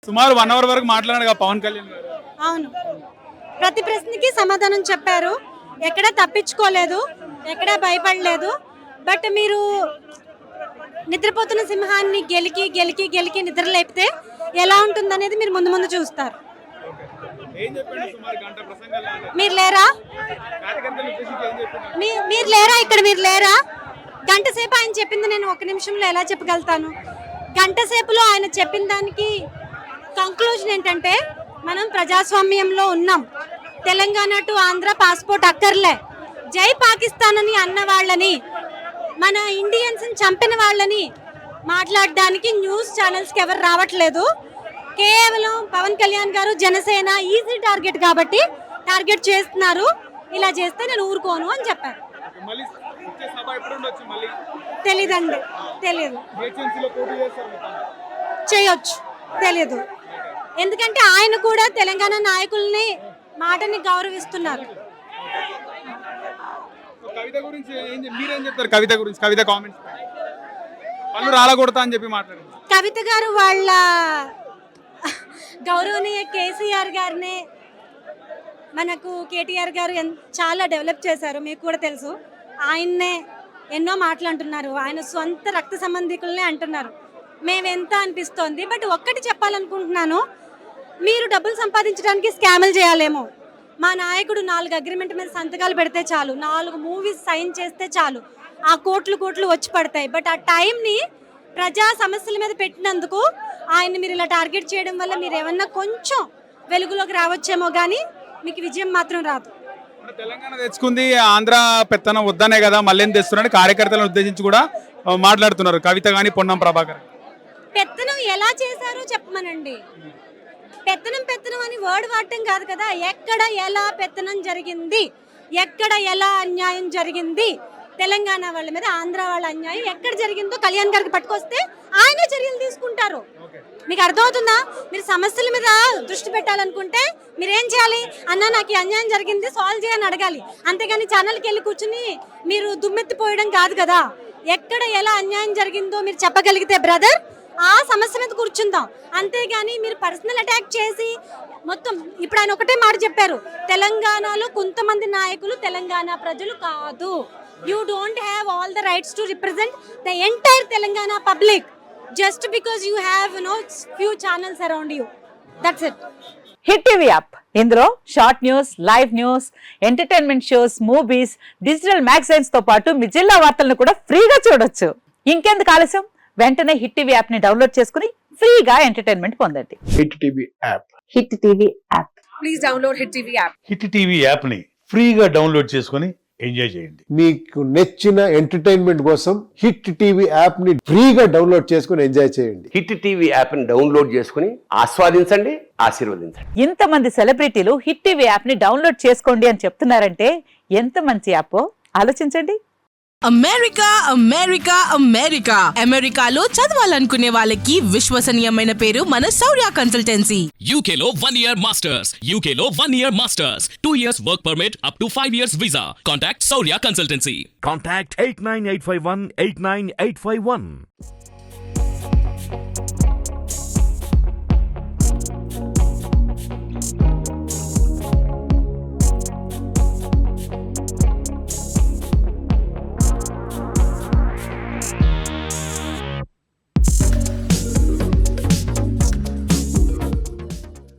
సుమారు 1 అవర్ వరకు మాట్లాడారు పవన్ కళ్యాణ్ గారు. అవును, ప్రతి ప్రశ్నకి సమాధానం చెప్పారు. ఎక్కడా తప్పించుకోలేదు, ఎక్కడా భయపడలేదు. బట్ మీరు నిద్రపోతున్న సింహాన్ని గెలికి గెలికి గెలికి నిద్ర లేపితే ఎలా ఉంటుందనేది మీరు ముందు ముందు చూస్తారు. మీరు లేరా? మీరు లేరా ఇక్కడ? మీరు లేరా? గంట సేపు ఆయన చెప్పింది నేను 1 నిమిషంలో ఎలా చెప్పగలుగుతాను? గంట సేపులో ఆయన చెప్పిన దానికి కంక్లూజన్ ఏంటంటే, మనం ప్రజాస్వామ్యంలో ఉన్నాం, తెలంగాణ టు ఆంధ్ర పాస్పోర్ట్ అక్కర్లే, జై పాకిస్తాన్ అని అన్న వాళ్ళని, మన ఇండియన్స్ చంపిన వాళ్ళని మాట్లాడడానికి న్యూస్ ఛానల్స్కి ఎవరు రావట్లేదు. కేవలం పవన్ కళ్యాణ్ గారు జనసేన ఈజీ టార్గెట్ కాబట్టి టార్గెట్ చేస్తున్నారు. ఇలా చేస్తే నేను ఊరుకోను అని చెప్పారు. తెలీదండి, తెలీదు. చేయొచ్చు, తెలీదు. ఎందుకంటే ఆయన కూడా తెలంగాణ నాయకుల్ని మాటని గౌరవిస్తున్నారు. కవిత గురించి మీరేం చెప్తారు? కవిత గురించి, కవిత కామెంట్స్ పళ్ళు రాలగొడతా అని చెప్పి మాట్లాడారు. కవిత గారు వాళ్ళ గౌరవనీయ కేసీఆర్ గారిని, మనకు కేటీఆర్ గారు చాలా డెవలప్ చేశారు, మీకు కూడా తెలుసు. ఆయన్నే ఎన్నో మాటలు అంటున్నారు, ఆయన సొంత రక్త సంబంధికులనే అంటున్నారు. మేమెంత అనిపిస్తోంది. బట్ ఒక్కటి చెప్పాలనుకుంటున్నాను, మీరు డబ్బులు సంపాదించడానికి స్కాములు చేయాలేమో. మా నాయకుడు 4 అగ్రిమెంట్ మీద సంతకాలు పెడితే చాలు, 4 మూవీస్ సైన్ చేస్తే చాలు, ఆ కోట్లు కోట్లు వచ్చి పడతాయి. బట్ ఆ టైంని ప్రజా సమస్యల మీద పెట్టినందుకు ఆయన్ని మీరు ఇలా టార్గెట్ చేయడం వల్ల మీరు ఏమన్నా కొంచెం వెలుగులోకి రావచ్చేమో, కానీ మీకు విజయం మాత్రం రాదు. తెలంగాణ తెచ్చుకుంది ఆంధ్ర పెత్తనం వద్దనే కదా మళ్ళీ తెస్తున్నారని కార్యకర్తలను ఉద్దేశించి కూడా మాట్లాడుతున్నారు కవిత కానీ పొన్నం ప్రభాకర్. పెత్తనం ఎలా చేశారో చెప్పమనండి. పెత్తనం పెత్తనం అని వర్డ్ వాడటం కాదు కదా. ఎక్కడ ఎలా పెత్తనం జరిగింది, ఎక్కడ ఎలా అన్యాయం జరిగింది, తెలంగాణ వాళ్ళ మీద ఆంధ్ర వాళ్ళ అన్యాయం ఎక్కడ జరిగిందో కళ్యాణ్ గారికి పట్టుకొస్తే ఆయన చర్యలు తీసుకుంటారు. మీకు అర్థమవుతుందా? మీరు సమస్యల మీద దృష్టి పెట్టాలనుకుంటే మీరేం చేయాలి? అన్న నాకు ఈ అన్యాయం జరిగింది, సాల్వ్ చేయని అడగాలి. అంతేగాని ఛానల్కి వెళ్ళి కూర్చుని మీరు దుమ్మెత్తిపోయడం కాదు కదా. ఎక్కడ ఎలా అన్యాయం జరిగిందో మీరు చెప్పగలిగితే బ్రదర్, ఆ సమస్య మీద కూర్చుందాం. అంతేగాని మీరు పర్సనల్ అటాక్ చేసి మొత్తం. ఇప్పుడు ఆయన ఒకటే మాట చెప్పారు, తెలంగాణలో కొంతమంది నాయకులు తెలంగాణ ప్రజలు కాదు. You don't have all the rights to represent the entire Telangana public just because you have few channels around you. That's it. Hit TV app, ఇందులో short news, live news, entertainment shows, movies, digital magazines తో పాటు మీ జిల్లా వార్తలను కూడా ఫ్రీగా చూడొచ్చు. ఇంకెందుకు ఆలస్యం? వెంటనే హిట్ టీవీ యాప్ ని డౌన్లోడ్ చేసుకుని ఫ్రీగా ఎంటర్టైన్మెంట్ పొందండి. Hit TV app. Hit TV app. Please download hit TV app. Hit TV app ని ఫ్రీగా డౌన్లోడ్ చేసుకుని ఎంజాయ్ చేయండి. మీకు నచ్చిన ఎంటర్టైన్మెంట్ కోసం హిట్ టీవీ యాప్ ని ఫ్రీగా డౌన్లోడ్ చేసుకుని ఎంజాయ్ చేయండి. హిట్ టీవీ యాప్ ని డౌన్లోడ్ చేసుకుని ఆస్వాదించండి, ఆశీర్వదించండి. ఇంతమంది సెలబ్రిటీలు హిట్ టీవీ యాప్ ని డౌన్లోడ్ చేసుకోండి అని చెప్తున్నారంటే ఎంత మంచి యాప్ ఆలోచించండి. అమెరికా అమెరికా అమెరికా అమెరికాలో చదవాలనుకునే వాళ్ళకి విశ్వసనీయమైన పేరు మన శౌర్య కన్సల్టెన్సీ. UK లో 1 year masters, UK లో 1 year masters, 2 years work permit up to 5 years visa. Contact Saurya Consultancy. Contact 89851 89851.